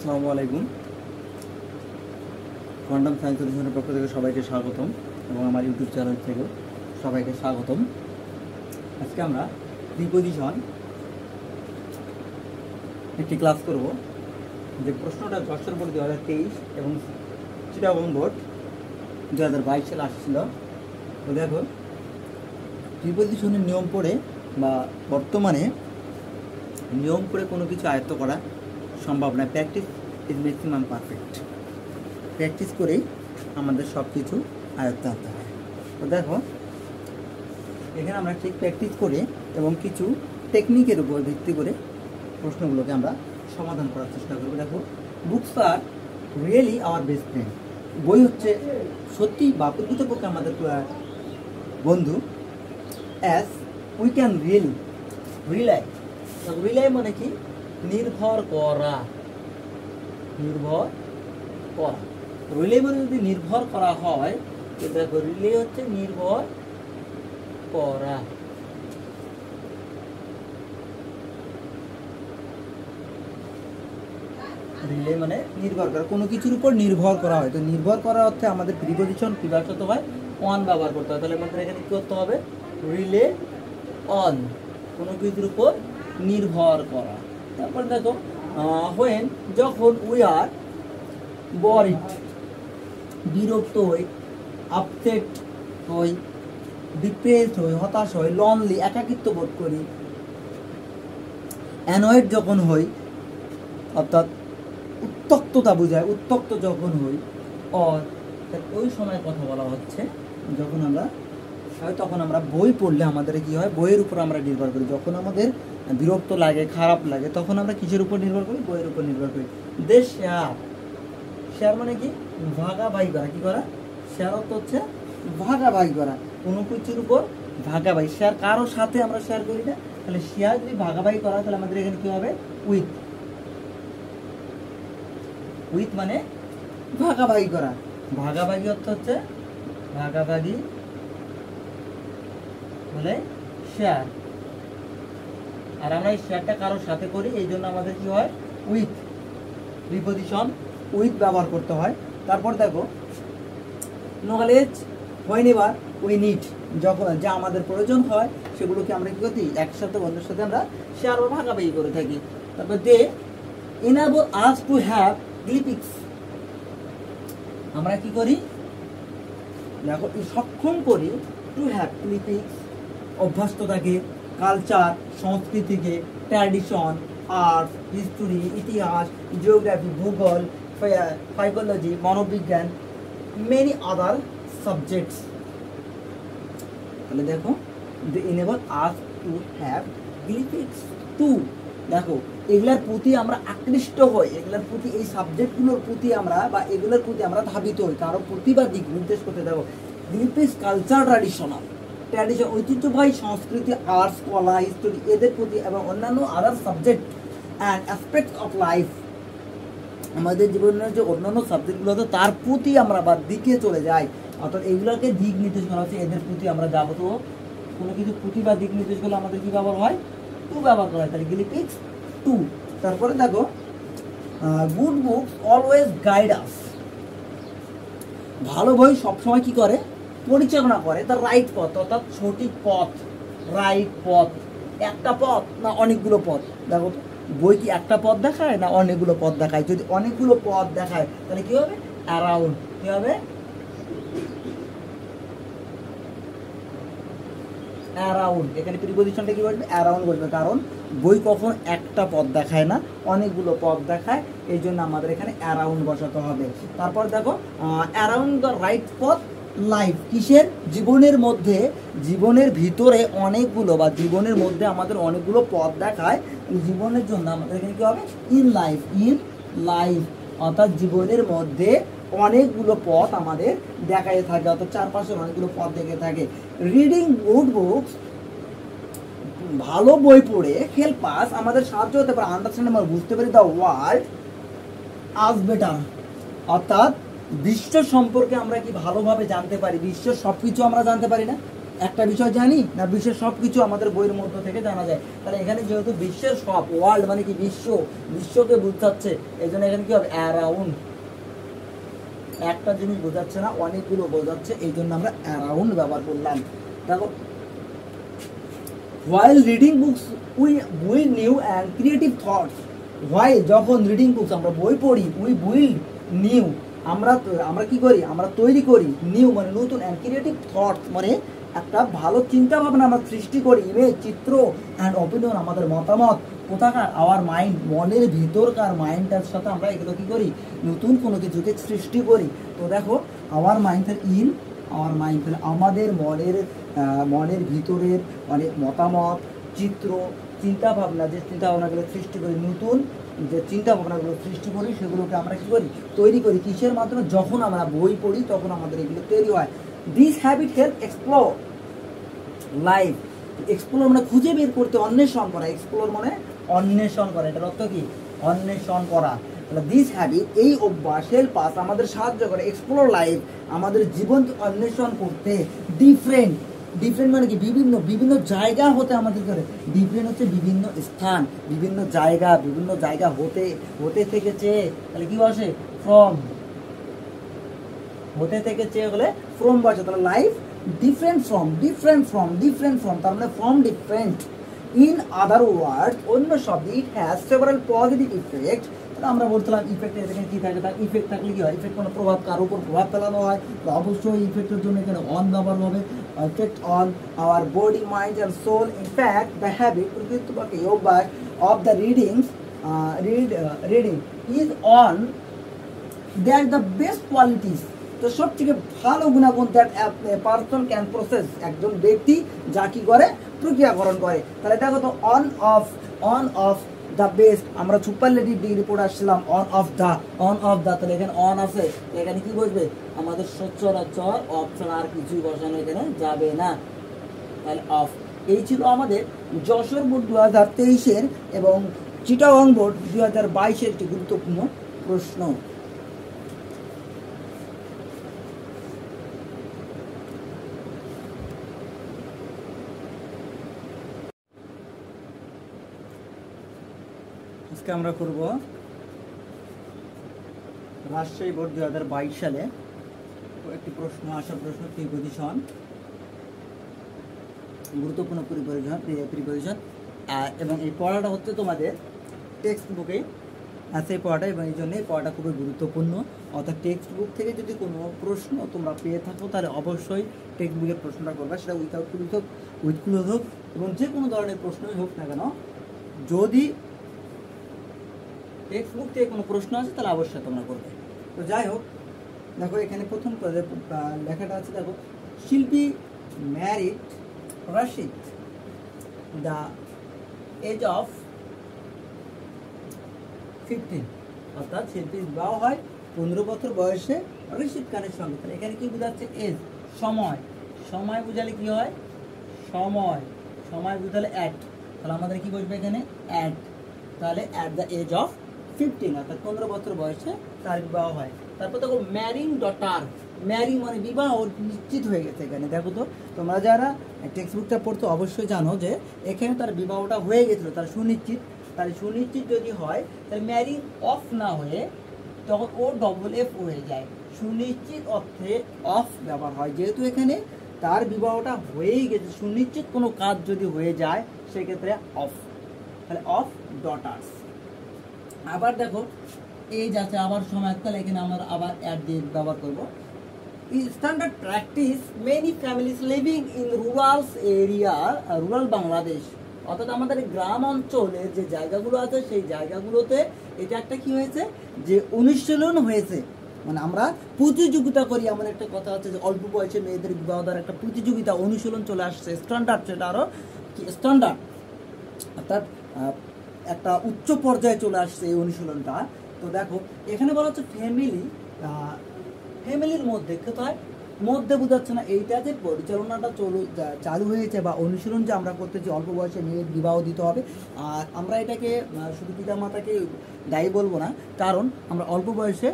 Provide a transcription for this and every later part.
আসসালামু আলাইকুম। Quantum science সলিউশনের পক্ষ থেকে সবাইকে স্বাগতম এবং আমার ইউটিউব চ্যানেল থেকেও সবাইকে স্বাগতম। আজকে আমরা প্রিপোজিশন একটি ক্লাস করব। যে প্রশ্নটা যশোর বোর্ড 2023 এবং চিটাগং বোর্ড 2022 সালে আসছিল। তো দেখো, প্রিপোজিশনের নিয়ম পড়ে বা বর্তমানে নিয়ম পড়ে কোনো কিছু আয়ত্ত করা সম্ভব নয়। Practice is maximum perfect. Practice করেই আমাদের সব কিছু আয়ত্তে আনতে হয়। তো দেখো, এখানে আমরা ঠিক প্র্যাকটিস করে এবং কিছু টেকনিকের উপর ভিত্তি করে প্রশ্নগুলোকে আমরা সমাধান করার চেষ্টা করব। দেখো, books are really our best friend. বই হচ্ছে সত্যি বা প্রকৃতপক্ষে আমাদের বন্ধু। As we can rely. Rely মানে কি? নির্ভর করা। নির্ভর করা। রিলে মানে যদি নির্ভর করা হয়, তো দেখো রিলে হচ্ছে নির্ভর করা। রিলে মানে নির্ভর করা, কোনো কিছুর উপর নির্ভর করা হয়। তো নির্ভর করার অর্থে আমাদের প্রিপোজিশন কি ব্যবহৃত হয়? অন ব্যবহার করতে হয়। তাহলে আমাদের এখানে কি করতে হবে? রিলে অন, কোনো কিছুর উপর নির্ভর করা। তারপর দেখো, হোয়েন যখন উই আর বরিড, বিরক্ত হই, আপসেট হই, ডিপ্রেসড হই, হতাশ হই, লনলি, একাকিত্ব বোধ করি, অ্যানয়েড যখন হই অর্থাৎ উত্তক্ততা বোঝায়, উত্তক্ত যখন হই, অর ওই সময় কথা বলা হচ্ছে যখন আমরা তখন আমরা বই পড়লে আমাদের কি হয়? বইয়ের উপর আমরা নির্ভর করি। যখন আমাদের বিরক্ত লাগে, খারাপ লাগে, তখন আমরা কিসের উপর নির্ভর করি? বইয়ের উপর নির্ভর করি। দে শেয়ার। শেয়ার মানে কি? ভাগাভাগি করা। কি করা? শেয়ার অর্থ হচ্ছে ভাগাভাগি করা, কোনো কিছুর উপর ভাগাভাগি। শেয়ার কারোর সাথে আমরা শেয়ার করি না। তাহলে শেয়ার যদি ভাগাভাগি করা, তাহলে আমাদের এখানে কি হবে? উইথ। উইথ মানে ভাগাভাগি করা। ভাগাভাগি অর্থ হচ্ছে ভাগাভাগি বলে শেয়ার। আর আমরা এই শেয়ারটা কারোর সাথে করি, এই জন্য আমাদের কি হয়? উইথ। প্রিপোজিশন উইথ ব্যবহার করতে হয়। তারপর দেখো, নলেজ হোয়েনেভার উই নিড, যখন যা আমাদের প্রয়োজন হয় সেগুলোকে আমরা কি করি? একসাথে বন্ধুর সাথে আমরা শেয়ার ও ভাগাভাগি করে থাকি। তারপর দে enable us to have গ্লিপিক্স। আমরা কি করি? দেখো, সক্ষম করি টু হ্যাভ গ্লিপিক্স, অভ্যস্ত থাকে, কালচার সংস্কৃতিকে, ট্র্যাডিশন, আর্ট, হিস্টোরি, ইতিহাস, জিওগ্রাফি, ভূগোল, সাইকোলজি, মনোবিজ্ঞান, মেনি আদার সাবজেক্টস। তাহলে দেখো, they enable us to have glimpses to. দেখো, এগুলার প্রতি আমরা আকৃষ্ট হই, এগুলার প্রতি, এই সাবজেক্টগুলোর প্রতি আমরা বা এগুলোর প্রতি আমরা ধাবিত হই, কারো প্রতিভা দিক নির্দেশ করতে। দেখো, গ্লিপিক্স কালচার, ট্র্যাডিশন, ঐতিহ্যবাহী সংস্কৃতি, আর্টস, কলা, হিস্টোরি, এদের প্রতি এবং অন্যান্য আদার subject and aspects of life, আমাদের জীবনের যে অন্যান্য সাবজেক্টগুলো আছে তার প্রতি আমরা বা দিকে চলে যাই। অর্থাৎ এগুলোকে দিক নির্দেশ করা হচ্ছে, এদের প্রতি আমরা যাবত কোনো কিছু প্রতি বা দিক নির্দেশ করলে আমাদের কি ব্যবহার হয়? টু ব্যবহার করা হয়। তাহলে গ্লিপিক্স টু। তারপরে দেখো, গুড বুকস অলওয়েজ গাইড আস। ভালো বই সবসময় কি করে? পরিচালনা করে তার রাইট পথ, অর্থাৎ সঠিক পথ, রাইট পথ। একটা পথ না অনেকগুলো পথ? দেখো, বই কি একটা পথ দেখায় না অনেকগুলো পথ দেখায়? যদি অনেকগুলো পথ দেখায় তাহলে কি হবে? অ্যারাউন্ড। কি হবে? অ্যারাউন্ড। এখানে প্রিপোজিশনটা কি বলবে? অ্যারাউন্ড বলবে, কারণ বই কখন একটা পথ দেখায় না, অনেকগুলো পথ দেখায়, এই জন্য আমাদের এখানে অ্যারাউন্ড বসাতে হবে। তারপর দেখো, অ্যারাউন্ড দ্য রাইট পথ লাইফ। কিসের? জীবনের মধ্যে, জীবনের ভিতরে অনেকগুলো বা জীবনের মধ্যে আমাদের অনেকগুলো পথ দেখায়। জীবনের জন্য আমাদের এখানে কি হবে? In life. ইন লাইফ অর্থাৎ জীবনের মধ্যে অনেকগুলো পথ আমাদের দেখাই থাকে, অর্থাৎ চারপাশের অনেকগুলো পথ দেখে থাকে। রিডিং গুড বুকস, ভালো বই পড়ে, হেল্প আস, আমাদের সাহায্য হতে পারে, আন্ডারস্ট্যান্ড, আমরা বুঝতে পারি, দ্য ওয়ার্ল্ড আজ বেটার, অর্থাৎ বিশ্ব সম্পর্কে আমরা কি ভালোভাবে জানতে পারি। বিশ্বের সব কিছু আমরা জানতে পারি না, একটা বিষয় জানি না, বিশ্বের সব কিছু আমাদের বইয়ের মধ্য থেকে জানা যায়। তাহলে এখানে যেহেতু বিশ্বের সব, ওয়ার্ল্ড মানে কি বিশ্বকে বোঝাচ্ছে, এই জন্য এখানে কি হবে অ্যারাউন্ড। একটা জিনিস বোঝাচ্ছে না, অনেকগুলো বোঝাচ্ছে, এই জন্য আমরা অ্যারাউন্ড ব্যবহার করলাম। দেখো, while reading books we new and creative thoughts. while যখন রিডিং বুকস আমরা বই পড়ি, we build new আমরা কি করি, আমরা তৈরি করি, নিউ মানে নতুন, অ্যান্ড ক্রিয়েটিভ থটস মানে একটা ভালো চিন্তা ভাবনা আমরা সৃষ্টি করি, ইমেজ চিত্র অ্যান্ড অপিনিয়ন আমাদের মতামত, কোথাকার আওয়ার মাইন্ড মনের ভিতরকার মাইন্ডটার সাথে আমরা এগুলো কি করি, নতুন কোনো কিছুকে সৃষ্টি করি। তো দেখো our mind in our mind, আমাদের মনের ভিতরের মানে মতামত, চিত্র, চিন্তা ভাবনা, যে চিন্তা ভাবনাগুলো সৃষ্টি করি, নতুন যে চিন্তা ভাবনাগুলো সৃষ্টি করি সেগুলোকে আমরা কী করি, তৈরি করি। কিসের মাধ্যমে? যখন আমরা বই পড়ি তখন আমাদের এগুলো তৈরি হয়। This habit help explore life. Explore মানে খুঁজে বের করতে, অন্বেষণ করা। এক্সপ্লোর মানে অন্বেষণ করা, এটার অর্থ কি? অন্বেষণ করা। তাহলে দিস হ্যাবিট, এই অভ্যাস, হেল্প আস আমাদের সাহায্য করে এক্সপ্লোর লাইফ, আমাদের জীবন অন্বেষণ করতে। ডিফারেন্ট মানে কি? বিভিন্ন জায়গা হতে আমাদের করে। ডিফারেন্ট হচ্ছে বিভিন্ন স্থান, বিভিন্ন জায়গা হতে থেকে চেয়ে, তাহলে কি বসে? ফ্রম। হতে থেকে চেয়ে হলে ফ্রম বসে। তাহলে লাইফ ডিফারেন্ট ফ্রম তার মানে from different. In other word, অন্য শব্দ, it has several positive effect. আমরা বলছিলাম ইফেক্ট, এখানে কি থাকে? তার ইফেক্ট থাকলে কি হয়? ইফেক্ট কোনো প্রভাব, কার উপর প্রভাব ফেলানো হয়, তো অবশ্যই ইফেক্টের জন্য এখানে অন ব্যবহার হবে। Effect on our body, mind and soul. In fact the habit, প্রকৃতপক্ষে অভ্যাস of the reading is on that the best qualities, তো সবথেকে ভালো গুণাগুণ দ্যাট পারসন ক্যান প্রসেস, একজন ব্যক্তি যা কি করে, প্রক্রিয়াকরণ করে। তাহলে দেখো তো, অন অফ দ্য বেস্ট, আমরা সুপারলেটিভ ডিগ্রি পড়ে আসছিলাম, অন অফ দ্য, তাহলে এখানে অন আছে, এখানে কি বসবে? আমাদের সচরাচর অফ ছাড়া আর কিছুই বসানো এখানে যাবে না, তাহলে অফ। এই ছিল আমাদের যশোর বোর্ড 2023-এর এবং চিটাগং বোর্ড 2022-এর একটি গুরুত্বপূর্ণ প্রশ্ন। আজকে আমরা করব রাজশাহী বোর্ড 2022 সালে একটি প্রশ্ন, প্রিপজিশন, গুরুত্বপূর্ণ প্রিপজিশন, এবং এই পড়াটা হচ্ছে তোমাদের টেক্সট বুকে আছে এই পড়াটা, এবং এই জন্য এই পড়াটা খুবই গুরুত্বপূর্ণ। অর্থাৎ টেক্সট বুক থেকে যদি কোনো প্রশ্ন তোমরা পেয়ে থাকো তাহলে অবশ্যই টেক্সট বুকের প্রশ্নটা করবা, সেটা উইথআউট ক্লুজ হোক, উইথ ক্লুজ হোক, এবং যে কোনো ধরনের প্রশ্নই হোক না কেন, যদি টেক্সট বুক থেকে কোনো প্রশ্ন আছে তাহলে অবশ্যই তোমরা করবে। তো যাই হোক, দেখো এখানে প্রথম লেখাটা আছে, দেখো Shilpi married Rashid the age of 15, অর্থাৎ শিল্পীর বিবাহ হয় 15 বছর বয়সে রশিদ খানের সঙ্গে। তাহলে এখানে কি বোঝাচ্ছে? এজ, সময় বোঝালে কি হয়? সময় বোঝালে অ্যাট, তাহলে আমাদের কি বসবে এখানে? অ্যাট। তাহলে অ্যাট দ্য এজ অফ 15, অর্থাৎ 15 বছর বয়সে তার বিবাহ হয়। তারপর দেখো ম্যারিং ডটার, ম্যারিং মানে বিবাহ নিশ্চিত হয়ে গেছে। এখানে দেখো তো, তোমরা যারা টেক্সট বুকটা পড়তো অবশ্যই জানো যে এখানে তার বিবাহটা হয়ে গেছিলো, তার সুনিশ্চিত। তাহলে সুনিশ্চিত যদি হয় তাহলে ম্যারিং অফ না হয়ে তখন ও ডবল এফ হয়ে যায়, সুনিশ্চিত অর্থে অফ ব্যবহার হয়। যেহেতু এখানে তার বিবাহটা হয়েই গেছে, সুনিশ্চিত কোনো কাজ যদি হয়ে যায় সেক্ষেত্রে অফ, তাহলে অফ ডটার্স। আবার দেখো এজ আছে, আবার সময়, তাহলে এখানে আমরা আবার অ্যাড দিয়ে ব্যবহার করবো। Standard practice many families living in rural Bangladesh, অর্থাৎ আমাদের গ্রাম অঞ্চলের যে জায়গাগুলো আছে সেই জায়গাগুলোতে এটা একটা কি হয়েছে, যে অনুশীলন হয়েছে। মানে আমরা প্রতিযোগিতা করি, এমন একটা কথা আছে যে অল্প বয়সে মেয়েদের বিবাহ দেওয়ার একটা প্রতিযোগিতা, অনুশীলন চলে আসছে। স্ট্যান্ডার্ড, সেটা আরও কি স্ট্যান্ডার্ড, অর্থাৎ একটা উচ্চ পর্যায়ে চলে আসছে এই অনুশীলনটা। তো দেখো এখানে বলা হচ্ছে ফ্যামিলির মধ্যে, কোথায় মধ্যে বোঝাচ্ছে না, এইটা যে পরিচালনাটা চালু হয়েছে বা অনুশীলন যে আমরা করতেছি, অল্প বয়সে মেয়ের বিবাহ দিতে হবে। আর আমরা এটাকে শুধু পিতামাতাকে দায়ী বলবো না, কারণ আমরা অল্প বয়সে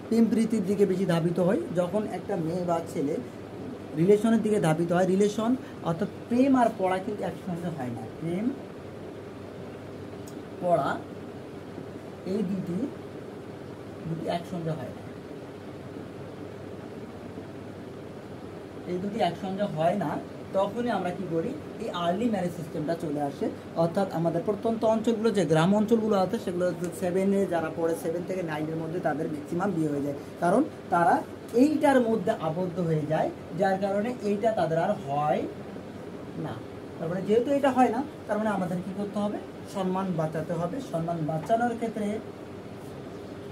প্রেম প্রীতির দিকে বেশি ধাবিত হই। যখন একটা মেয়ে বা ছেলে রিলেশনের দিকে ধাবিত হয়। রিলেশন অর্থাৎ প্রেম আর পড়া কিন্তু একসঙ্গে হয় না। প্রেম পড়া এই দুটি একসঙ্গে হয় না, এই দুটি একসঙ্গে হয় না। তখনই আমরা কি করি, এই আর্লি ম্যারেজ সিস্টেমটা চলে আসে। অর্থাৎ আমাদের প্রত্যন্ত অঞ্চলগুলো, যে গ্রাম অঞ্চলগুলো আছে, সেগুলো 7-এ যারা পড়ে, 7 থেকে 9-এর মধ্যে তাদের ম্যাক্সিমাম বিয়ে হয়ে যায়, কারণ তারা এইটার মধ্যে আবদ্ধ হয়ে যায়, যার কারণে এইটা তাদের আর হয় না। তারপরে যেহেতু এটা হয় না, তার মানে আমাদের কি করতে হবে, সম্মান বাঁচাতে হবে। সম্মান বাঁচানোর ক্ষেত্রে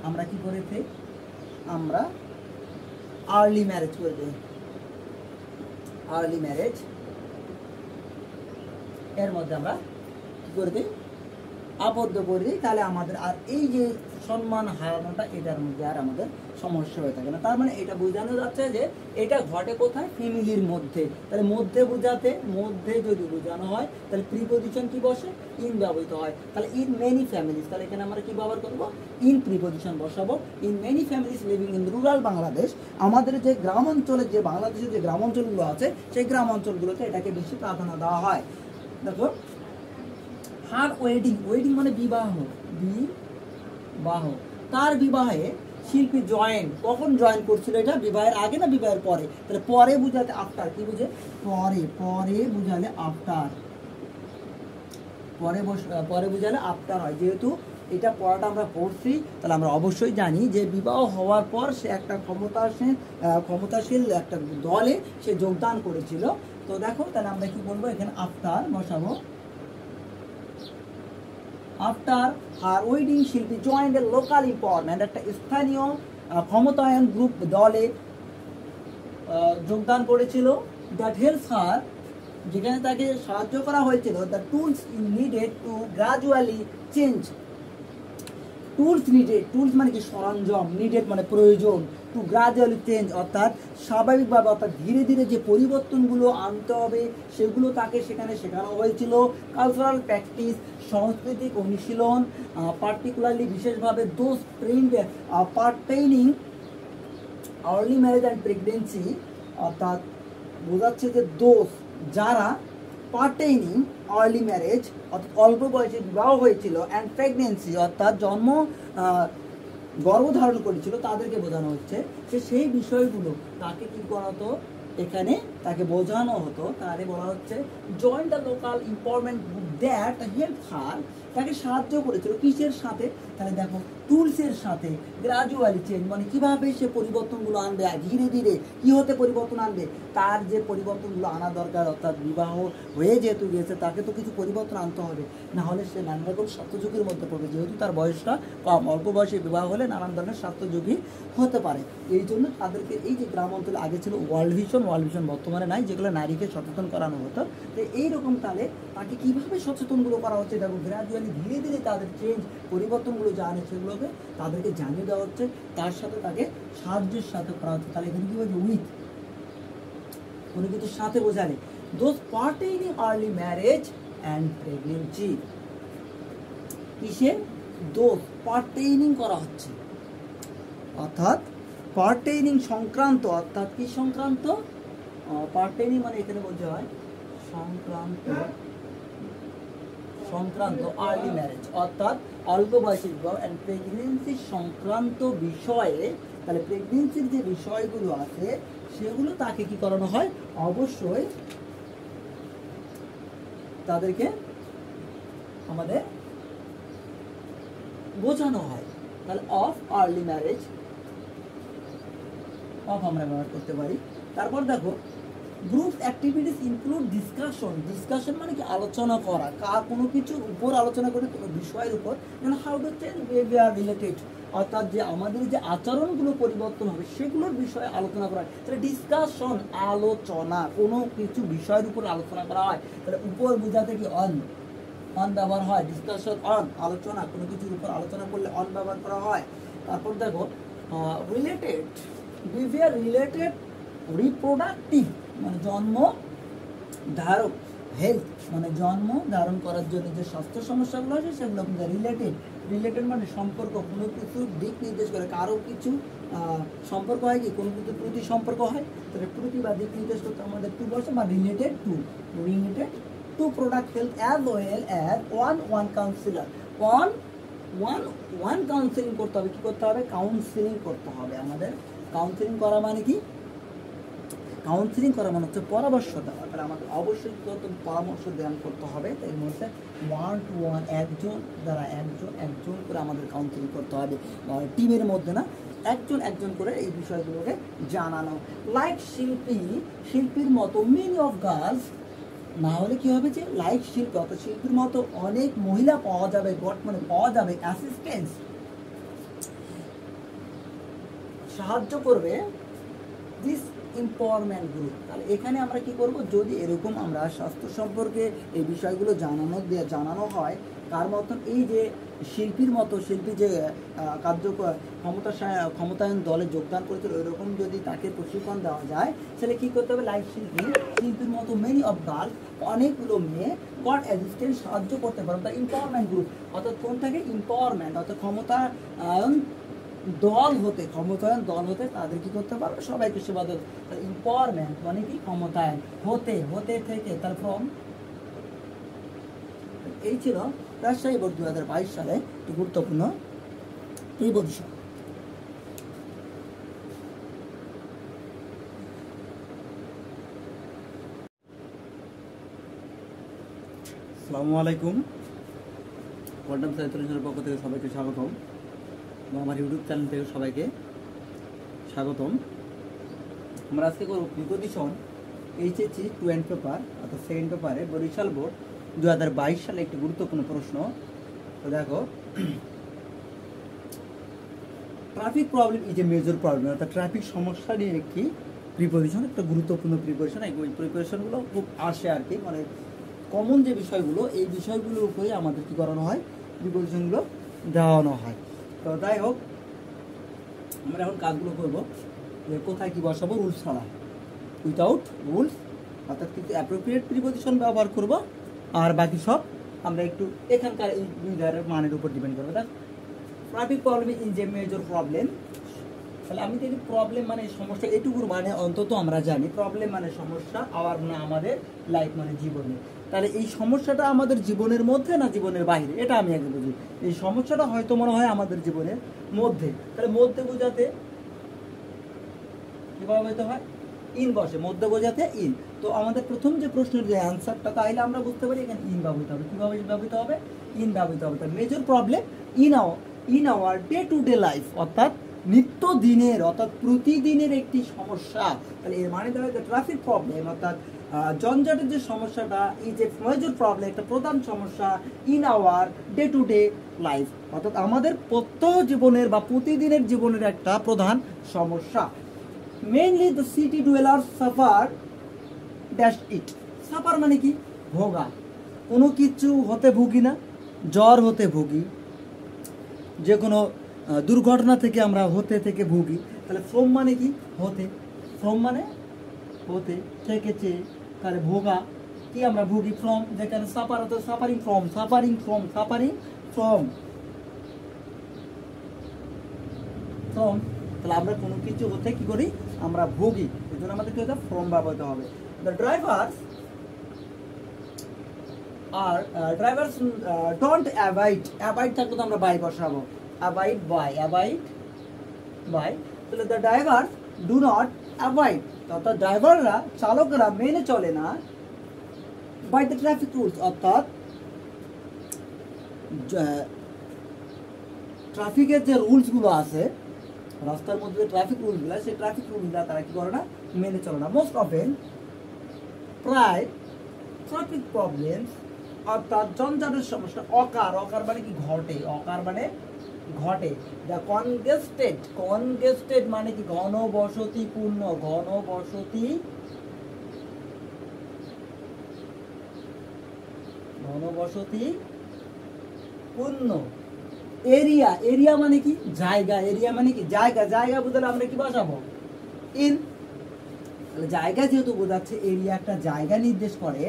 আমরা কি করেছি, আমরা আর্লি ম্যারেজ করে দিই। আর্লি ম্যারেজ এর মধ্যে আমরা কি করে দিই, আবদ্ধ করে দিই। তাহলে আমাদের আর এই যে সম্মান হারানোটা, এটার মধ্যে আর আমাদের সমস্যা হয়ে থাকে না। তার মানে এটা বোঝানো যাচ্ছে যে এটা ঘটে কোথায়, ফ্যামিলির মধ্যে। তাহলে মধ্যে বোঝাতে, মধ্যে যদি বোঝানো হয় তাহলে প্রিপোজিশন কি বসে, ইন ব্যবহৃত হয়। তাহলে ইন মেনি ফ্যামিলিজ, তাহলে এখানে আমরা কি ব্যবহার করবো, ইন প্রিপোজিশন বসাবো। In many families living in rural Bangladesh, আমাদের যে গ্রাম অঞ্চলে, যে বাংলাদেশের যে গ্রাম অঞ্চলগুলো আছে, সেই গ্রাম অঞ্চলগুলোতে এটাকে বেশি প্রাধান্য দেওয়া হয়। দেখো, হার ওয়েডিং, ওয়েডিং মানে বিবাহ, বিবাহ। তার বিবাহে শিল্পী জয়েন, কখন জয়েন করছিল, এটা বিবাহের আগে না বিবাহের পরে? তাহলে পরে বুঝাতে আফটার, কি বুঝে, পরে, পরে বুঝালে আফটার, পরে বুঝালে আফটার হয়। যেহেতু এটা পড়াটা আমরা পড়ছি, তাহলে আমরা অবশ্যই জানি যে বিবাহ হওয়ার পর সে একটা ক্ষমতাশীল একটা দলে সে যোগদান করেছিল। তো দেখো, তাহলে আমরা কি বলবো, এখানে আফটার বসাবো। আফটার হার ওয়েডিং শিল্পী জয়েন্ট এ লোকাল এম্পাওয়ারমেন্ট, একটা স্থানীয় ক্ষমতায়ন গ্রুপ দলে যোগদান করেছিল। দ্যাট হেল্পস হার, যেখানে তাকে সাহায্য করা হয়েছিল। The tools needed to gradually change, tools needed, tools মানে কি, সরঞ্জাম, নিডেড মানে প্রয়োজন, টু গ্রাজুয়ালি চেঞ্জ অর্থাৎ স্বাভাবিকভাবে, অর্থাৎ ধীরে ধীরে যে পরিবর্তনগুলো আনতে হবে সেগুলো তাকে সেখানে শেখানো হয়েছিল। কালচারাল প্র্যাকটিস, সাংস্কৃতিক অনুশীলন, পার্টিকুলারলি বিশেষভাবে those trend pertaining early marriage and pregnancy, অর্থাৎ বোঝাচ্ছে যে দোষ, যারা পার্টেইনিং আর্লি ম্যারেজ অর্থাৎ অল্প বয়সে বিবাহ হয়েছিল, অ্যান্ড প্রেগনেন্সি অর্থাৎ গর্ভধারণ করেছিল, তাদেরকে বোঝানো হচ্ছে যে সেই বিষয়গুলো তাকে কি করাতো, এখানে তাকে বোঝানো হতো। তাহলে বলা হচ্ছে join the local empowerment group that help হার, তাকে সাহায্য করেছিল কিসের সাথে, তাহলে দেখো টুলসের সাথে। গ্রাজুয়ালি চেঞ্জ মানে কিভাবে সে পরিবর্তনগুলো আনবে, ধীরে ধীরে কি হতে পরিবর্তন আনবে, তার যে পরিবর্তনগুলো আনা দরকার, অর্থাৎ বিবাহ হয়ে যেহেতু গিয়েছে তাকে তো কিছু পরিবর্তন আনতে হবে, না হলে সে নানা রকম স্বাস্থ্যঝুঁকির মধ্যে পড়বে। যেহেতু তার বয়সটা কম, অল্প বয়সে বিবাহ হলে নানান ধরনের স্বাস্থ্যঝুঁকি হতে পারে। এই জন্য তাদেরকে, এই যে গ্রাম অঞ্চলে আগে ছিল ওয়ার্ল্ড ভিশন বর্তমানে নাই, যেগুলো নারীকে সচেতন করানো হতো। তো এইরকম তাহলে তাকে কীভাবে সচেতনগুলো করা হচ্ছে, দেখো গ্রাজুয়ালি ধীরে ধীরে তাদের চেঞ্জ, পরিবর্তনগুলো যা আনে সেগুলোকে তাদেরকে জানিয়ে দেওয়া হচ্ছে, তার সাথে তাকে সাহায্যের সাথে করা হচ্ছে। তাহলে এখানে কি বলছে, উইথ, কোনো কিছুর সাথে বোঝালে। Those pertaining early marriage and pregnancy, কিসে, দোজ পার্টেইনিং করা হচ্ছে, অর্থাৎ পার্টেইনিং সংক্রান্ত, অর্থাৎ কি সংক্রান্ত, পার্টেইনিং মানে এখানে বলতে হয় সংক্রান্ত আর্লি ম্যারেজ অর্থাৎ অল্প বয়সী বিবাহ, অ্যান্ড প্রেগনেন্সি সংক্রান্ত বিষয়ে। তাহলে প্রেগনেন্সির যে বিষয়গুলো আছে সেগুলো তাকে কি করানো হয়, অবশ্যই তাদেরকে আমাদের বোঝানো হয়। তাহলে অফ আর্লি ম্যারেজ, অফ আমরা ব্যবহার করতে পারি। তারপর দেখো group activities include discussion, discussion মানে কি, আলোচনা করা, কোনো কিছুর উপর আলোচনা করে, কোনো বিষয়ের উপর, যেন how to change behaviour related, অর্থাৎ যে আমাদের যে আচরণগুলো পরিবর্তন হবে সেগুলোর বিষয়ে আলোচনা করা হয়। তাহলে ডিসকাশন, আলোচনা, কোনো কিছু বিষয়ের উপর আলোচনা করা হয়। তাহলে উপর বোঝাতে কি, অন ব্যবহার হয়। ডিসকাশন অন, আলোচনা, কোনো কিছুর উপর আলোচনা করলে অন ব্যবহার করা হয়। তারপর দেখো রিলেটেড, বিহেভিয়ার রিলেটেড রিপ্রোডাক্টিভ মানে জন্ম ধারক, হেলথ মানে জন্ম ধারণ করার জন্য যে স্বাস্থ্য সমস্যাগুলো আছে সেগুলো কিন্তু রিলেটেড মানে সম্পর্ক, কোনো কিছুর দিক নির্দেশ করে, কারো কিছু সম্পর্ক হয় কি, কোনো কিছু প্রতি সম্পর্ক হয়, তাহলে প্রতি বা দিক নির্দেশ করতে আমাদের টু বসে বা related to product health as well as one councillor one counselling করতে হবে। কী করতে হবে? কাউন্সিলিং করতে হবে আমাদের। কাউন্সিলিং করা মানে কি? কাউন্সিলিং করা মানে হচ্ছে পরামর্শ দেওয়া। তাহলে আমাদের অবশ্যই পরামর্শ দান করতে হবে। এর মধ্যে 1 to 1 একজন দ্বারা একজন করে আমাদের কাউন্সিলিং করতে হবে, টিমের মধ্যে না, একজন করে এই বিষয়গুলোকে জানানো। লাইক শিল্পীর মতো মেনি অফ গার্লস, না হলে কি হবে যে লাইক শিল্পী অর্থাৎ শিল্পীর মতো অনেক মহিলা পাওয়া যাবে, বর্তমানে পাওয়া যাবে অ্যাসিস্ট্যান্স, সাহায্য করবে দিস এম্পাওয়ারমেন্ট গ্রুপ। তাহলে এখানে আমরা কি করব, যদি এরকম আমরা স্বাস্থ্য সম্পর্কে এই বিষয়গুলো জানানো হয়, তার মতন এই যে শিল্পী যে ক্ষমতায়ন দলে যোগদান করেছিল, ওইরকম যদি তাকে প্রশিক্ষণ দেওয়া যায়, তাহলে কী করতে হবে? লাইক শিল্পীর মতো মেনি অফ গার্লস, অনেকগুলো মেয়ে গড অ্যাসিস্ট্যান্ট সাহায্য করতে পারবে। দ্য এম্পাওয়ারমেন্ট গ্রুপ অর্থাৎ কোন থেকে? এম্পাওয়ারমেন্ট অর্থাৎ ক্ষমতায়ন দল হতে তাদের কি করতে পারবে? সবাইকে সেবা দেবে। এম্পাওয়ারমেন্ট মানে কি? ক্ষমতায়ন হতে থেকে, তার ফ্রম। এই ছিল রাজশাহী বোর্ড 2022 সালে একটি গুরুত্বপূর্ণ প্রিপজিশন। আসসালামু আলাইকুম, কোয়ান্টাম সাইন্সের পক্ষ থেকে সবাইকে স্বাগতম, আমার ইউটিউব চ্যানেল থেকে সবাইকে স্বাগতম। আমরা আজকে করব প্রিপজিশন এইচএসসি 2 পেপার অর্থাৎ সেকেন্ড পেপারে বরিশাল বোর্ড 2022 সালে একটি গুরুত্বপূর্ণ প্রশ্ন। তো দেখো, traffic problem is a major problem, অর্থাৎ ট্রাফিক সমস্যা নিয়ে একটি প্রিপজিশন, একটা গুরুত্বপূর্ণ প্রিপজিশন। এই প্রিপারেশনগুলো খুব আসে আর কি, মানে কমন যে বিষয়গুলো, এই বিষয়গুলোর উপরেই আমাদের কী করানো হয়? প্রিপজিশনগুলো দেওয়ানো হয়। তো যাই হোক, আমরা এখন কাজগুলো করবো যে কোথায় কী বসাবো, রুলস ছাড়া, উইথাউট রুলস, অর্থাৎ কিছু অ্যাপ্রোপ্রিয়েট প্রিপজিশন ব্যবহার করব, আর বাকি সব আমরা একটু এখানকার এই দুই ধারের মানের উপর ডিপেন্ড করবো। দেখ, traffic problem is a major problem. তাহলে আমি দেখি প্রবলেম মানে সমস্যা, এটুকুর মানে অন্তত আমরা জানি প্রবলেম মানে সমস্যা, আবার না আমাদের লাইফ মানে জীবনে। তাহলে এই সমস্যাটা আমাদের জীবনের মধ্যে না জীবনের বাইরে, এটা আমি আগে বুঝি। এই সমস্যাটা হয়তো মনে হয় আমাদের জীবনের মধ্যে, তাহলে মধ্যে বোঝাতে কীভাবে হইতে হয়? ইন বসে, মধ্যে বোঝাতে ইন। তো আমাদের প্রথম যে প্রশ্নের যে অ্যান্সারটা, তাইলে আমরা বুঝতে পারি এখানে ইন ব্যবহৃত হবে। কীভাবে ব্যবহৃত হবে? ইন ব্যবহৃত হবে। তাহলে major problem in our day to day life, অর্থাৎ নিত্যদিনের অর্থাৎ প্রতিদিনের একটি সমস্যা। তাহলে এর মানে দেওয়া হয় ট্রাফিক প্রবলেম অর্থাৎ যানজটের যে সমস্যাটা, এই যে মেজর প্রবলেম, একটা প্রধান সমস্যা in our day to day life, অর্থাৎ আমাদের প্রত্যহ জীবনের বা প্রতিদিনের জীবনের একটা প্রধান সমস্যা। Mainly the city dweller suffer dash it. Suffer মানে কি? ভোগা, কোনো কিছু হতে ভুগি না, জ্বর হতে ভুগি, যে কোনো দুর্ঘটনা থেকে আমরা হতে থেকে ভুগি। তাহলে ফ্রম মানে কি? হতে, ফ্রম মানে হতে, থেকেছে, তাহলে ভোগা কি আমরা ভুগি, ফ্রম, যেখানে সাফার অর্থাৎ সাফারিং ফ্রম। তাহলে আমরা কোনো কিছু হতে কি করি? আমরা ভুগি, এই জন্য আমাদের কি হতে? ফ্রম ব্যবহৃত হবে। দ্য ড্রাইভার্স ডোন্ট অ্যাভয়েড থাকলে তো আমরা বাই বসাবো, অ্যাভয়েড বাই। তাহলে the driver do not avoid, অর্থাৎ ড্রাইভাররা, চালকরা মেনে চলে না বাই দ্য ট্রাফিক রুলস, অর্থাৎ ট্রাফিকের যে রুলসগুলো আছে, রাস্তার মধ্যে যে ট্রাফিক রুলসগুলো, সেই ট্রাফিক রুলসগুলো তারা কি করে না? মেনে চলে না। মোস্ট অফেন, প্রায়, ট্রাফিক প্রবলেম অর্থাৎ যানজটের সমস্যা, অকার মানে কি? ঘটে, অকার মানে ঘটে। দ্য কনগেস্টেড মানে কি? ঘনবসতিপূর্ণ এরিয়া মানে কি? জায়গা বুঝলে আমরা কি বসাবো? ইন। তাহলে জায়গা যেহেতু বোঝাচ্ছে, এরিয়া একটা জায়গা নির্দেশ করে,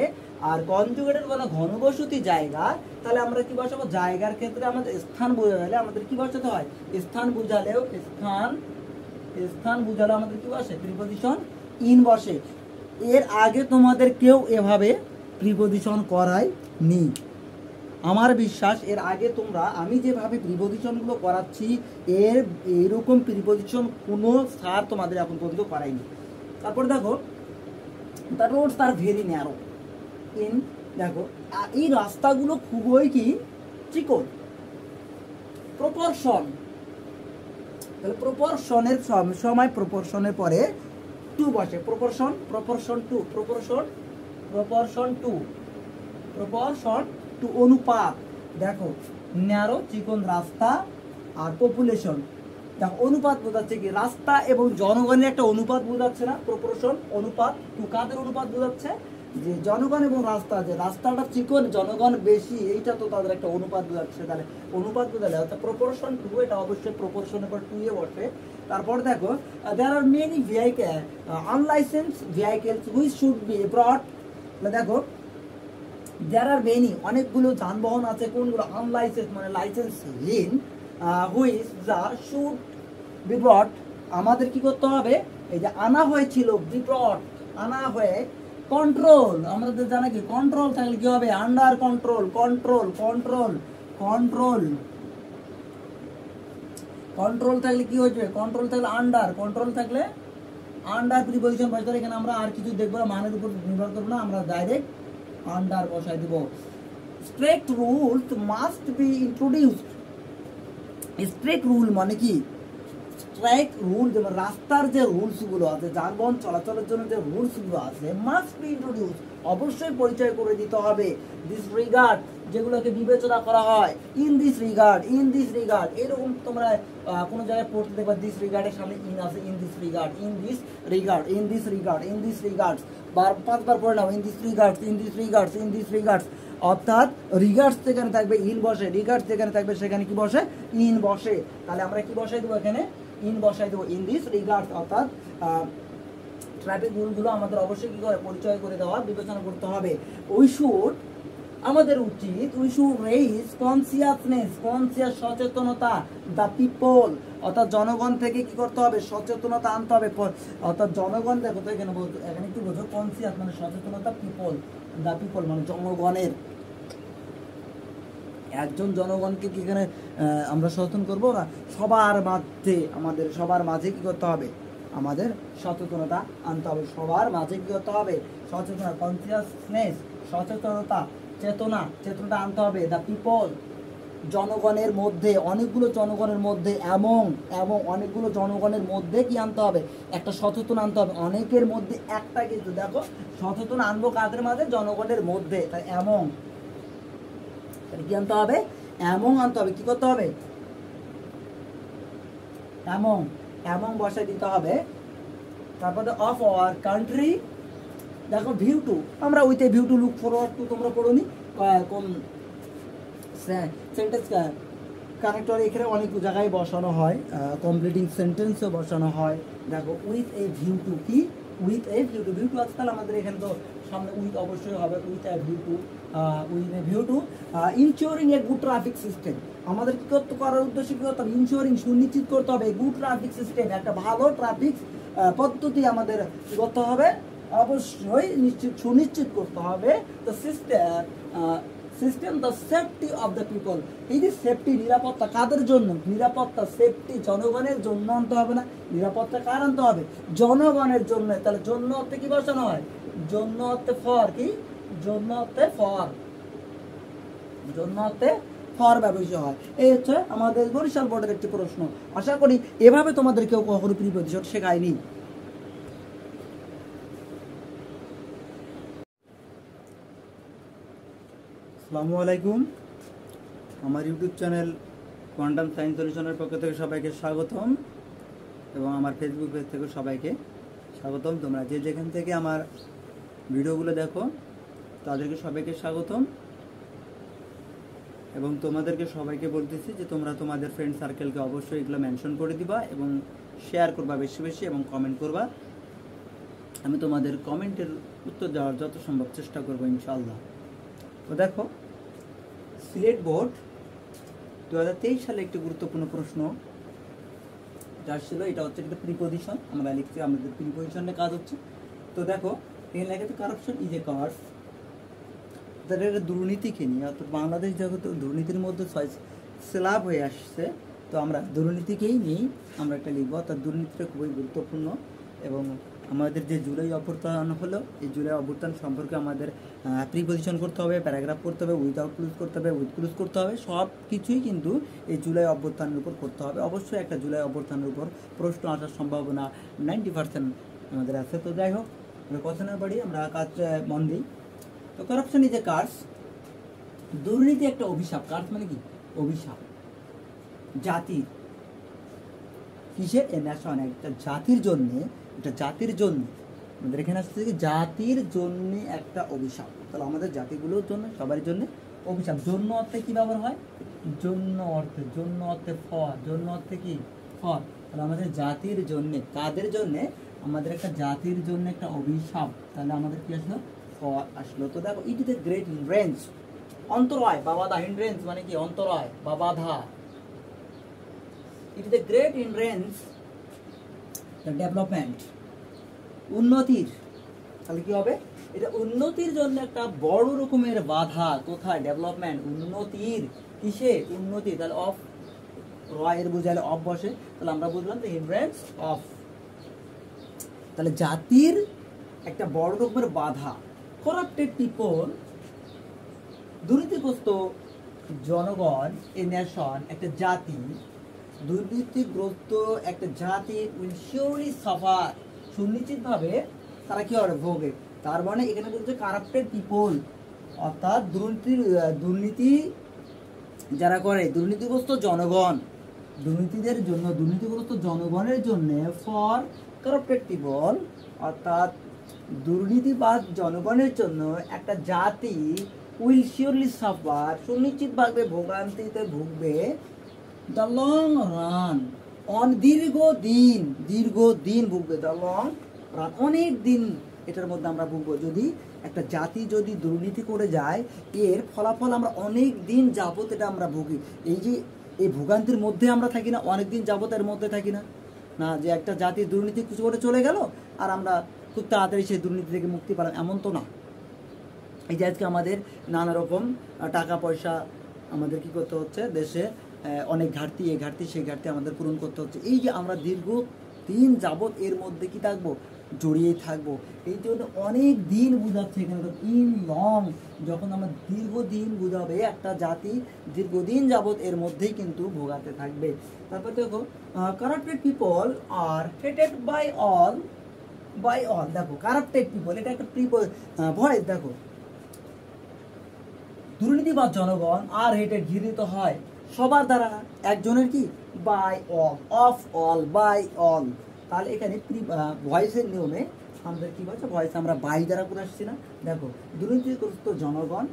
আর কনজুগেটেড বলা ঘনবসতি জায়গা, তাহলে আমরা কি বসাবো? জায়গার ক্ষেত্রে আমাদের স্থান বোঝালে আমাদের কি বসাতে হয়? স্থান বুঝালেও স্থান বুঝালেও আমাদের কি বসে? প্রিপজিশন ইন বসে। এর আগে তোমাদের কেউ এভাবে প্রিপজিশন করায়নি, আমার বিশ্বাস। এর আগে তোমরা আমি যেভাবে প্রিপজিশনগুলো করাচ্ছি এরকম প্রিপজিশন কোনো স্যার তোমাদের এখন পর্যন্ত করায়নি। তারপর দেখো the roads are very narrow in, দেখো এই রাস্তাগুলো খুবই কি চিকন। প্রপোর্শন, তাহলে প্রপোর্শনের সময় প্রপোর্শনের পরে টু বসে। প্রপোর্শন টু অনুপাত। দেখো ন্যারো চিকন রাস্তা আর পপুলেশন, দেখো অনুপাত বোঝাচ্ছে কি? রাস্তা এবং জনগণের একটা অনুপাত বোঝাচ্ছে না? প্রপোর্শন অনুপাত টু কাদের অনুপাত বোঝাচ্ছে? যে জনগণ এবং রাস্তা, যে রাস্তাটা চিকন জনগণ বেশি, এইটা তো তাদের একটা অনুপাত বোঝাচ্ছে। তাহলে অনুপাত বোঝালে অর্থাৎ প্রপোর্শন টু, এটা অবশ্যই প্রপোর্শনের পর টু এ বসে। তারপর দেখো there are many vehicle unlicensed vehicles which should be brought. দেখো দেয়ার আর মেনি, অনেকগুলো যানবাহন আছে, কোনগুলো? আনলাইসেন্স মানে লাইসেন্সহীন, হুইচ যা শুড বি ব্রট, আমাদের কি করতে হবে? এই যে আনা হয়েছিল, বি ব্রট আনা হয়ে, কন্ট্রোল, আমাদের জানা কি কন্ট্রোল থাকলে কি হবে? আন্ডার কন্ট্রোল, কন্ট্রোল থাকলে কি হচ্ছে? কন্ট্রোল থাকলে আন্ডার, কন্ট্রোল থাকলে আন্ডার প্রিপজিশন বসাতে। এখানে আমরা আর কিছু দেখবো না, মানের উপর নির্ভর করবো না, আমরা ডাইরেক্ট আন্ডার বসাই দিব। Strict rules must be introduced. Strict rule মানে কি? স্ট্রাইক রুল, যেমন রাস্তার যে রুলস গুলো আছে, যানবাহন চলাচলের জন্য যে রুলস গুলো আছে, মাস্ট বি ইন্ট্রোডিউস, অবশ্যই পরিচয় করে দিতে হবে। দিস রিগার্ড, যেগুলোকে বিবেচনা করা হয়, ইন দিস রিগার্ড, এরকম তোমরা কোনো জায়গায় পড়তে দেখবা দিস রিগার্ডের সামনে ইন আছে, ইন দিস রিগার্ড, পাঁচবার পড়ে নাও, ইন দিস রিগার্ডস, অর্থাৎ রিগার্ডস যেখানে থাকবে ইন বসে, রিগার্ডস যেখানে থাকবে সেখানে কি বসে? ইন বসে। তাহলে আমরা কি বসাই দেবো? এখানে ইন বসাই দেবো, ইন দিস রিগার্ডস, অর্থাৎ ট্রাফিক রুলগুলো আমাদের অবশ্যই কি করে? পরিচয় করে দেওয়া, বিবেচনা করতে হবে। আমাদের উচিত উই শুড রেইজ কনসিয়াস সচেতনতা, দ্য পিপল, অর্থাৎ জনগণ থেকে কি করতে হবে? সচেতনতা আনতে হবে। অর্থাৎ জনগণ, দেখো তো এখানে কি বোঝো? কনসিয়াস মানে সচেতনতা, পিপল, দ্য পিপল মানে জনগণের। একজন জনগণকে কি এখানে আমরা সচেতন করবো না? সবার মাঝে কি করতে হবে? আমাদের সচেতনতা আনতে হবে। সবার মাঝে কি করতে হবে? সচেতনতা, কনসিয়াসনেস, সচেতনতা, চেতনাটা আনতে হবে। দ্য পিপল, জনগণের মধ্যে, অনেকগুলো জনগণের মধ্যে, এবং অনেকগুলো জনগণের মধ্যে কি আনতে হবে? একটা সচেতন আনতে হবে। অনেকের মধ্যে একটা কিন্তু, দেখো সচেতন আনবো কাদের মাঝে? জনগণের মধ্যে। তাই এমন কি আনতে হবে? এমন আনতে হবে। কি করতে হবে? এমন বসায় দিতে হবে। তারপরে অফ আওয়ার কান্ট্রি, দেখো ভিউ টু, আমরা with a view to look forward to, তোমরা পড়োনি? কোন সেন্টেন্স কানেক্টর এখানে অনেক জায়গায় বসানো হয়, কমপ্লিটিং সেন্টেন্সও বসানো হয়। দেখো উইথ এ ভিউ টু, কি উইথ এ ভিউ টু আছে, তাহলে আমাদের এখানে তো সামনে উইথ অবশ্যই হবে, with a view to ensuring a good traffic system. আমাদের কি করতে করার উদ্দেশ্য কি করতে হবে? ইনশিওরিং, সুনিশ্চিত করতে হবে, গুড ট্রাফিক সিস্টেম, একটা ভালো ট্রাফিক পদ্ধতি আমাদের কি করতে হবে? অবশ্যই সুনিশ্চিত করতে হবে। তো system the safety of the people, এই যে সেফটি, নিরাপত্তা কাদের জন্য? নিরাপত্তা, সেফটি জনগণের জন্য আনতে হবে না? নিরাপত্তা কার আনতে হবে? জনগণের জন্য। তাহলে জন্য অর্থে কি বসানো হয়? জন্য অর্থে ফর, কি জন্য অর্থে ফর ব্যবহৃত হয়। এই হচ্ছে আমাদের বরিশাল বোর্ডের একটি প্রশ্ন। আশা করি এভাবে তোমাদের কেউ কখনো প্রিপজিশন শেখায়নি। আসসালামু আলাইকুম, আমার ইউটিউব চ্যানেল কোয়ান্টাম সায়েন্স সলিউশনের পক্ষ থেকে সবাইকে স্বাগতম, এবং আমার ফেসবুক পেজ থেকে সবাইকে স্বাগতম। তোমরা যে যেখান থেকে আমার ভিডিওগুলো দেখো তাদেরকে সবাইকে স্বাগতম, এবং তোমাদেরকে সবাইকে বলতেছি যে তোমরা তোমাদের ফ্রেন্ড সার্কেলকে অবশ্যই এগুলো মেনশন করে দিবা এবং শেয়ার করবা বেশি বেশি, এবং কমেন্ট করবা। আমি তোমাদের কমেন্টের উত্তর দেওয়ার যত সম্ভব চেষ্টা করবো ইনশাআল্লাহ। তো দেখো, সিলেট বোর্ড 2023 সালে একটি গুরুত্বপূর্ণ প্রশ্ন যা ছিল, এটা হচ্ছে একটা প্রিপোজিশন। আমরা লিখছি, আমাদের প্রিপোজিশনের কাজ হচ্ছে। তো দেখো, এখানে লেখা আছে কারাপশন ইজ এ কজ। তাদের একটা দুর্নীতিকে নিয়ে, অর্থাৎ বাংলাদেশ যেহেতু দুর্নীতির মধ্যে স্ল্যাব হয়ে আসছে, তো আমরা দুর্নীতিকেই নিয়েই আমরা একটা লিখবো। অর্থাৎ দুর্নীতিটা খুবই গুরুত্বপূর্ণ। এবং আমাদের যে জুলাই অভ্যুত্থান হলো, এই জুলাই অভ্যুত্থান সম্পর্কে আমাদের প্রিপোজিশন করতে হবে, প্যারাগ্রাফ করতে হবে, উইদাউট ক্লুজ করতে হবে, উইথ ক্লুজ করতে হবে। সব কিছুই কিন্তু এই জুলাই অভ্যুত্থানের উপর করতে হবে। অবশ্যই একটা জুলাই অভ্যুত্থানের উপর প্রশ্ন আসার সম্ভাবনা 90% আমাদের আছে। তো যাই হোক, আমরা কথা না বাড়ি, আমরা কাজ মন দিই। তো কারাপশন ইজ এ কার্স, দুর্নীতি একটা অভিশাপ। কার্স মানে কি? অভিশাপ। জাতির, কিসের? এ ন্যাশন, একটা জাতির জন্যে, একটা জাতির জন্য, আমাদের এখানে আসছে কি জাতির জন্য একটা অভিশাপ। তাহলে আমাদের জাতিগুলোর জন্য, সবার জন্য অভিশাপ। জন্য অর্থে কি ব্যবহার হয়? জন্য অর্থে, জন্য অর্থে ফর, জন্য অর্থে কি? ফর। তাহলে আমাদের জাতির জন্য, কাদের জন্য? আমাদের একটা জাতির জন্য একটা অভিশাপ। তাহলে আমাদের কি আসলো? ফর আসলো। তো দেখো, it is a great hindrance, অন্তরায় বা বাধা। হিন্ড্রেন্স মানে কি? অন্তরায় বা বাধা। It is a great hindrance the development, উন্নতির। তাহলে কি হবে? এটা উন্নতির জন্য একটা বড় রকমের বাধা। কোথায়? ডেভেলপমেন্ট, উন্নতির। কিসে? উন্নতি। তাহলে অফ, এর বোঝালে অফ বসে। তাহলে আমরা বুঝলাম যে হিন্ড্রেন্স অফ। তাহলে জাতির একটা বড় রকমের বাধা। করাপ্টেড পিপল, দুর্নীতিগ্রস্ত জনগণ, এ নেশন, একটা জাতি, দুর্নীতিগ্রস্ত একটা জাতি উইল শিওরলি সাফার, সুনিশ্চিতভাবে তারা কি হবে? ভোগে। তার মানে এখানে বলছে কারাপ্টেড পিপল, অর্থাৎ দুর্নীতি যারা করে, দুর্নীতিগ্রস্ত জনগণ, দুর্নীতিদের জন্য, দুর্নীতিগ্রস্ত জনগণের জন্য, ফর কারাপ্টেড পিপল, অর্থাৎ দুর্নীতিবাদ জনগণের জন্য একটা জাতি উইল শিওরলি সাফার, সুনিশ্চিতভাবে ভোগান্তিতে ভুগবে, দ্য লং রান, দীর্ঘদিন ভুগবে। দ্য লং রান, অনেক দিন এটার মধ্যে আমরা ভুগবো। যদি একটা জাতি যদি দুর্নীতি করে যায়, এর ফলাফল আমরা অনেক দিন যাবত এটা আমরা ভুগি। এই যে এই ভোগান্তির মধ্যে আমরা থাকি না, অনেক দিন যাবত এর মধ্যে থাকি না। না যে একটা জাতি দুর্নীতি কিছু করে চলে গেল আর আমরা খুব তাড়াতাড়ি সেই দুর্নীতি থেকে মুক্তি পেলাম, এমন তো না। এই যে আজকে আমাদের নানা রকম টাকা পয়সা আমাদের কি করতে হচ্ছে, দেশে অনেক ঘাটতি, এই ঘাটতি সেই ঘাটতি আমাদের পূরণ করতে হচ্ছে। এই যে আমরা দীর্ঘদিন যাবত এর মধ্যে কি থাকবো? জড়িয়েই থাকবো। এই জন্য অনেক দিন বুঝাচ্ছে এখানে, ইন লং, যখন আমরা দীর্ঘদিন বুঝাবে, একটা জাতি দীর্ঘদিন যাবত এর মধ্যেই কিন্তু ভোগাতে থাকবে। তারপর দেখো, corrupted people are hated by all, দেখো কারাপ্টেড পিপল, এটা একটা ভয়েস। দেখো, দুর্নীতিবাদ জনগণ আর হেটেড, ঘৃণিত হয় সবার দ্বারা, একজনের কি? By all, of all, by all. তাহলে এখানে ভয়েসের নিয়মে আমাদের কি বলছে? ভয়েস আমরা বাই দ্বারা করে আসছি না। দেখো, দুর্নীতিগ্রস্ত জনগণ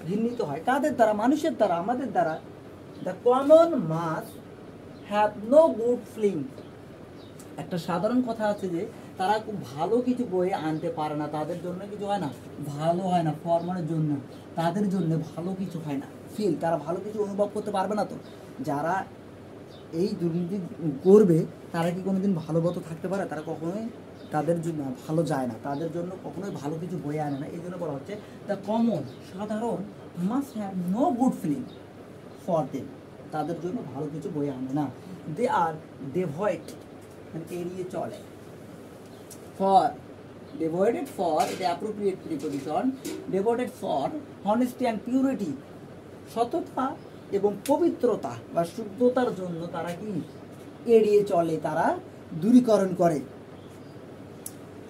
ঘৃণিত হয় কাদের দ্বারা? মানুষের দ্বারা, আমাদের দ্বারা। The common mass have no good feeling, একটা সাধারণ কথা আছে যে তারা খুব ভালো কিছু বয়ে আনতে পারে না, তাদের জন্য কিছু হয় না, ভালো হয় না। ফরমানের জন্য, তাদের জন্য ভালো কিছু হয় না, ফিল, তারা ভালো কিছু অনুভব করতে পারবে না। তো যারা এই দুর্নীতি করবে তারা কি কোনোদিন ভালো মতো থাকতে পারে? তারা কখনোই তাদের জন্য ভালো যায় না, তাদের জন্য কখনোই ভালো কিছু বয়ে আনে না। এই জন্য বলা হচ্ছে দ্য কমন, সাধারণ, must have no good feeling for them, তাদের জন্য ভালো কিছু বয়ে আনে না। দে আর ডেভয়েড, মানে এড়িয়ে চলে। For, devoted for, the appropriate preposition, devoted for honesty and purity, সততা এবং পবিত্রতা বা শুদ্ধতার জন্য তারা কি? এড়িয়ে চলে, তারা দূরীকরণ করে।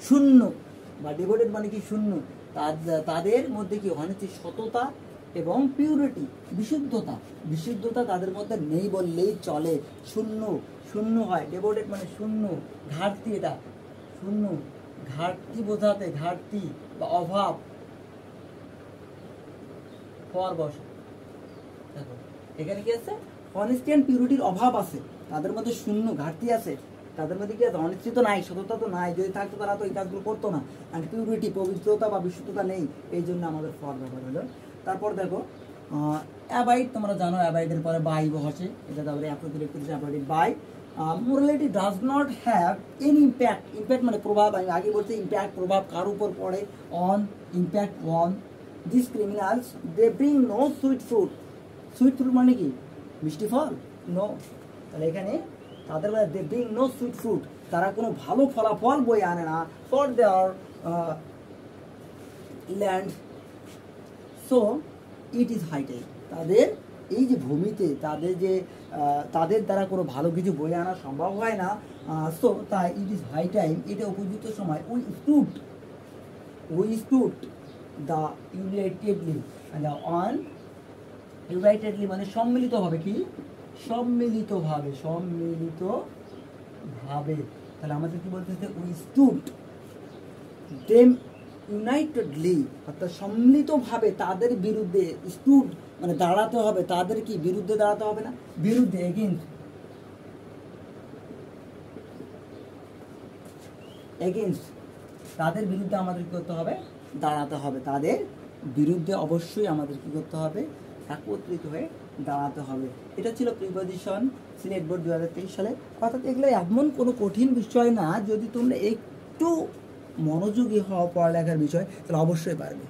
শূন্য বা ডিভোটেড মানে কি? শূন্য। তাদের মধ্যে কি? honesty, সততা, এবং পিউরিটি, বিশুদ্ধতা তাদের মধ্যে নেই বললেই চলে। শূন্য হয়, ডিভোটেড মানে শূন্য, ঘাটতি, এটা শূন্য, ঘাটতি বোঝাতে, ঘাটতি বা অভাব, ফর বসে। দেখো এখানে কি আছে? অনেস্টি অ্যান্ড পিউরিটির অভাব আছে, তাদের মধ্যে শূন্য, ঘাটতি আছে। তাদের মধ্যে কি আছে? অনিশ্চিত তো নাই, সততা তো নাই। যদি থাকতো তারা তো এই কাজগুলো করতো না। অ্যান্ড পিউরিটি, পবিত্রতা বা বিশুদ্ধতা নেই, এই জন্য আমাদের ফর ব্যবহার হলো। তারপর দেখো অ্যাবাইড, তোমরা জানো অ্যাবাইডের পরে বাই বসে, এটা তারপরে অ্যাপ্রোপ্রিয়েট করেছে abided by. Morality does not have any impact, impact মানে প্রভাব, আমি আগে বলছি ইম্প্যাক্ট প্রভাব কার উপর পড়ে, on impact on this criminals, they bring no sweet fruit. Sweet fruit মানে কি? মিষ্টি ফল? নো। তাহলে এখানে তাদের বেলা they bring no sweet fruit, তারা কোনো ভালো ফলাফল বয়ে আনে না for their land, so it is high time, তাদের এই যে ভূমিতে তাদের যে তাদের দ্বারা কোনো ভালো কিছু বয়ে আনা সম্ভব হয় না, সো তাই ইট ইজ হাই টাইম, এটা উপযুক্ত সময়। We stood the unitedly, on unitedly মানে সম্মিলিতভাবে, কি সম্মিলিতভাবে, তাহলে আমাদের কি বলতে হচ্ছে? উই স্টুড দেম ইউনাইটেডলি, অর্থাৎ সম্মিলিতভাবে তাদের বিরুদ্ধে। স্টুড মানে দাঁড়াতে হবে, তাদের কি বিরুদ্ধে দাঁড়াতে হবে না, বিরুদ্ধে, এগেইনস্ট, তাদের বিরুদ্ধে আমাদের কি করতে হবে? দাঁড়াতে হবে। তাদের বিরুদ্ধে অবশ্যই আমাদের কি করতে হবে? একত্রিত হয়ে দাঁড়াতে হবে। এটা ছিল প্রিপজিশন সিলেট বোর্ড 2023 সালে। অর্থাৎ এগুলো এমন কোনো কঠিন বিষয় না, যদি তোমরা একটু মনোযোগী হও পড়ালেখার বিষয়, তাহলে অবশ্যই পারবে।